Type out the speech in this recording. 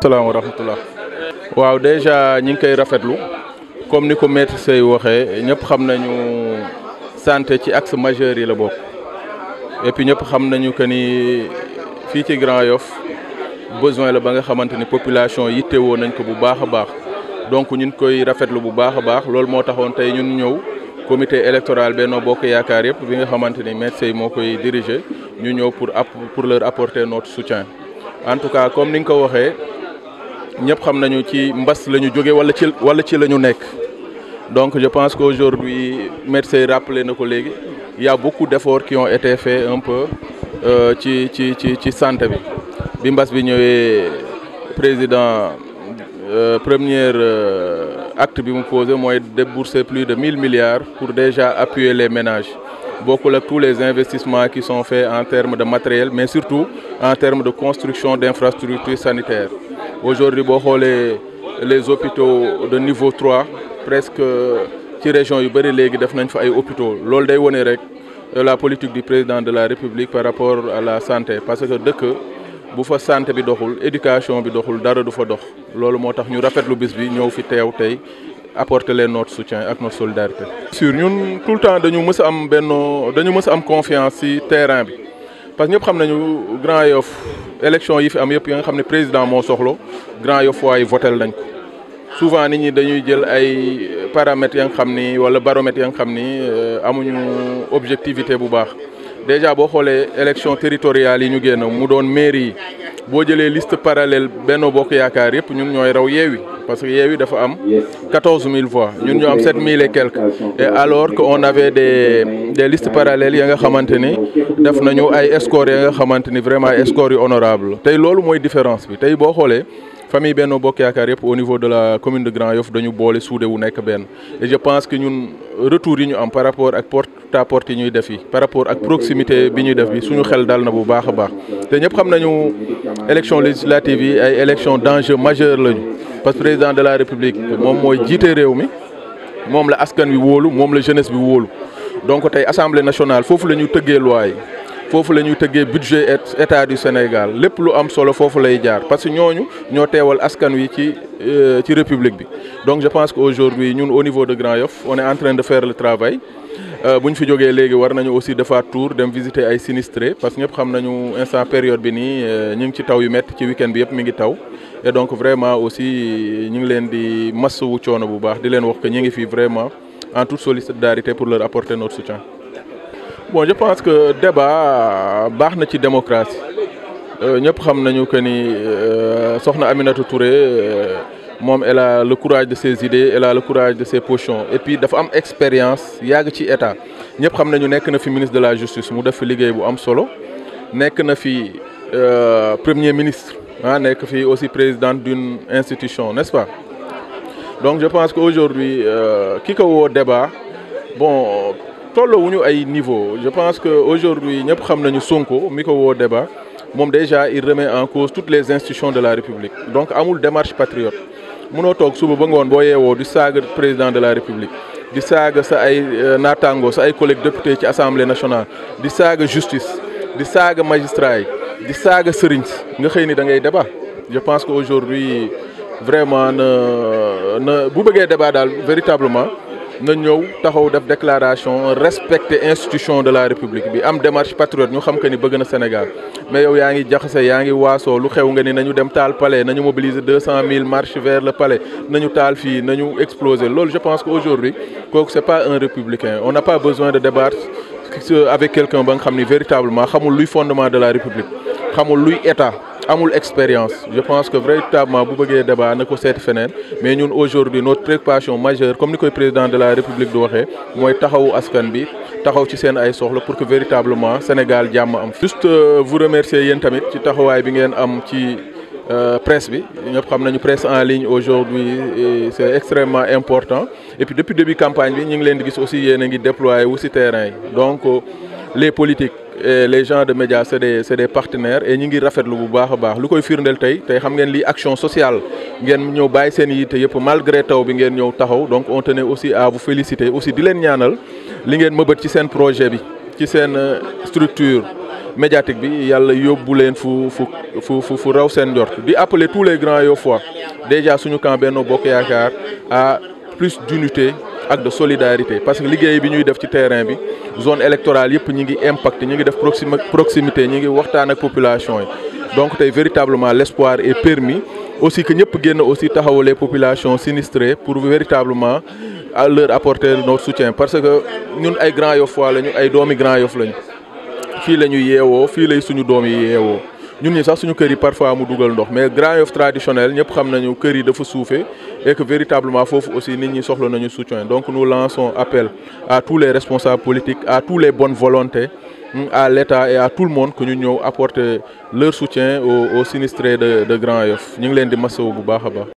Salaam wa rahmatullah. Waaw déjà ñi ngi koy rafetlu comme ni ko maître Sey waxee ñëpp xam nañu santé ci axe majeur yi la bokk et puis ñëpp xam nañu que ni fii ci Grand Yoff besoin la ba nga xamante ni population yittewoo nañ ko bu baax a baax donc ñu ngi koy rafetlu bu baax a baax loolu moo taxoon tey ñun ñëw comité électoral Benno Bokk Yaakaar yëpp bi nga xamante ni maître Sey moo koy diriger ñu ñëw pour leur apporter notre soutien en tout cas comme ni nga ko waxee. ñëpp xam nañu ci mbas la ñu jóge wala ci la ñu nekk donc je pense qu'aujourd'hui maître Sey rappelé na ko léegi il y a beaucoup d'efforts qui ont été faits un peu ci santé bi mbas bi ñëwee président premier acte bi mu posé mooy débourser plus de 1000 milliards pour déjà appuyer les ménages bokkul ak tous les investissements qui sont faits en termes de matériel mais surtout en termes de construction d'infrastructures sanitaires. Aujourd'hui boo xoolee les hôpitaux de niveau 3 presque ci région yu bëri léegi def nañ fa ay hôpitaux loolu day wone rek la politique du président de la République par rapport à la santé parce que dëkk bu fa santé bi doxul éducation bi doxul dara du fa dox loolu moo tax ñu rafetlu bis bi ñëw fi teew tey apporter leen notre soutien ak notre solidarité. Sur ñun tout le temps dañu mës a am confiance ci terrain bi parce que ñëpp xam nañu Grand Yoff élection yi fi am yëpp yi nga xam ne président moo soxlo Grand Yoff waaye votel nañ ko souvent nit ñi dañuy jël ay paramètres ya nga xam ni wala baromètres ya nga xam ni amuñu objectivité bu baax déjà boo xoolee élection territoriale yi ñu génn mu doon mairie yi boo jëlee liste parallèle Benno Bokk Yaakaar yëpp ñun ñooy raw Yewwi parce que Yewwi dafa am 14000 voix ñun ñu am 7000 et quelques et alors que on avait des listes parallèles ya nga xamante ni def nañu ay scores ya nga xamante ni vraiment ay scores yu honorable tey loolu mooy différence bi tey boo xoolee famille Benno Bokk Yaakaar yëpp au niveau de la commune de Grand Yoff dañu boole suude wu nekk benn et je pense que ñun retour yi ñu am par rapport ak porte à porte yi ñuy def yi par rapport ak proximité bi ñuy def bi suñu xel dal na bu baax a baax te ñëpp xam nañu élection législative yi ay élection d'enjeu majeur lañu parce que président de la République moom mooy jiite réew mi moom la askan wi wóolu moom la jeunesse bi wóolu donc tey assemblée nationale foofu la ñu tëggee loi yi foofu la ñuy tëggee budget état du Sénégal lépp lu am solo foofu lay jaar parce que ñoo teewal askan wi ci république bi donc je pense qu'aujourd'hui ñun au niveau de Grand Yoff on est en train de faire le travail bu ñu fi jógee léegi war nañu aussi defaat tour dem visiter ay sinistrés parce que ñëpp xam nañu instant période bi nii ñu ngi ci taw yu métti ci week-end bi yëpp mi ngi taw et donc vraiment aussi ñu ngi leen di masawu coono bu baax di leen wax que ñu ngi fi vraiment en toute solidarité pour leur apporter notre soutien. Bon, je pense que débat baax na ci démocratie ñëpp xam nañu que ni soxna Aminata Touré moom elle a le courage de ses idées elle a le courage de ses positions et puis dafa am expérience yàgg ci état ñëpp xam nañu nekk na fi ministre de la justice mu def fi liggéey bu am solo nekk na fi premier ministre nekk fi aussi présidente d'une institution n'est-ce pas donc je pense qu'aujourd'hui ki ko woo débat bon tolloowuñu ay niveau je pense que aujourd'hui ñëpp xam nañu Sonko mi ko woo débat moom déjà il remet en cause toutes les institutions de la République donc amul démarche patriote mënoo toog suba ba ngoon boo yeewoo di saaga président de la République di saaga sa ay naataango sa ay collègues députés ci assemblée nationale di saaga justice di saaga magistrat yi di saaga sëriñ nga xëy ni da ngay débat je pense que aujourd'hui vraiment na bu bëggee débat daal véritablement na ñëw taxaw def déclaration respecter institution de la République bi am démarche patriote ñu xam que ni bëgg na Sénégal mais yow yaa ngi jaxase yaa ngi waasoo lu xew nga ni nañu dem taal palais nañu mobiliser 200 000 marches vers le palais nañu taal fii nañu exploser loolu je pense que aujourd'hui kooku c'est pas un républicain on n'a pas besoin de débattre avec quelqu'un ba nga xam ni véritablement xamul luy fondement de la République xamul luy état amul expérience je pense que véritablement bu bëggee débat na ko seeti feneen mais ñun aujourd'hui notre préoccupation majeure comme ni koy président de la République du waxee mooy taxawu askan bi taxaw ci seen ay soxla pour que véritablement Sénégal jàmm am. Juste vous remercier yéen tamit ci taxawaay bi ngeen am ci presse bi ñëpp xam nañu presse en ligne aujourd'hui c'est extrêmement important et puis depuis début campagne bi ñu ngi leen di gis aussi yéen a ngi déployer wu ci terrain yi donc les politiques. Et les gens de médias c'est des partenaires et ñi ngi rafetlu bu baax a baax lu koy firndeel tey xam ngeen lii action sociale ngeen ñëw bàyyi seen yitte yëpp malgré taw bi ngeen ñëw taxaw donc on tenait aussi à vous féliciter aussi di leen ñaanal li ngeen mëbët ci seen projet bi ci seen structure médiatique bi yàlla yóbbu leen fu raw seen njort di appeler tous les Grands Yoffois déjà suñu camp Benno Bokk Yaakaar à plus d'unité ak de solidarité parce que liggéey bi ñuy def ci terrain bi zone électorale yëpp ñi ngi impact ñi ngi def proximité ñi ngi waxtaan ak population yi donc tey véritablement l'espoir est permis aussi que ñëpp génn aussi taxawu les populations sinistrées pour véritablement leur apporter notre soutien parce que ñun ay Grand Yoffois lañu ay doomi Grand Yoff lañu fii la ñu yeewoo fii lay suñu doom yi yeewoo ñun ñi sax suñu kër yi parfois mu dugal ndox mais Grand Yoff traditionnel ñëpp xam nañu kër yi dafa suufee et que véritablement foofu aussi nit ñi soxla nañu soutien donc nous lançons appel à tous les responsables politiques à tous les bonnes volontés à l'État et à tout le monde que ñu ñëw apporter leur soutien aux sinistrés de Grand Yoff ñu ngi leen di masawu bu baax a baax.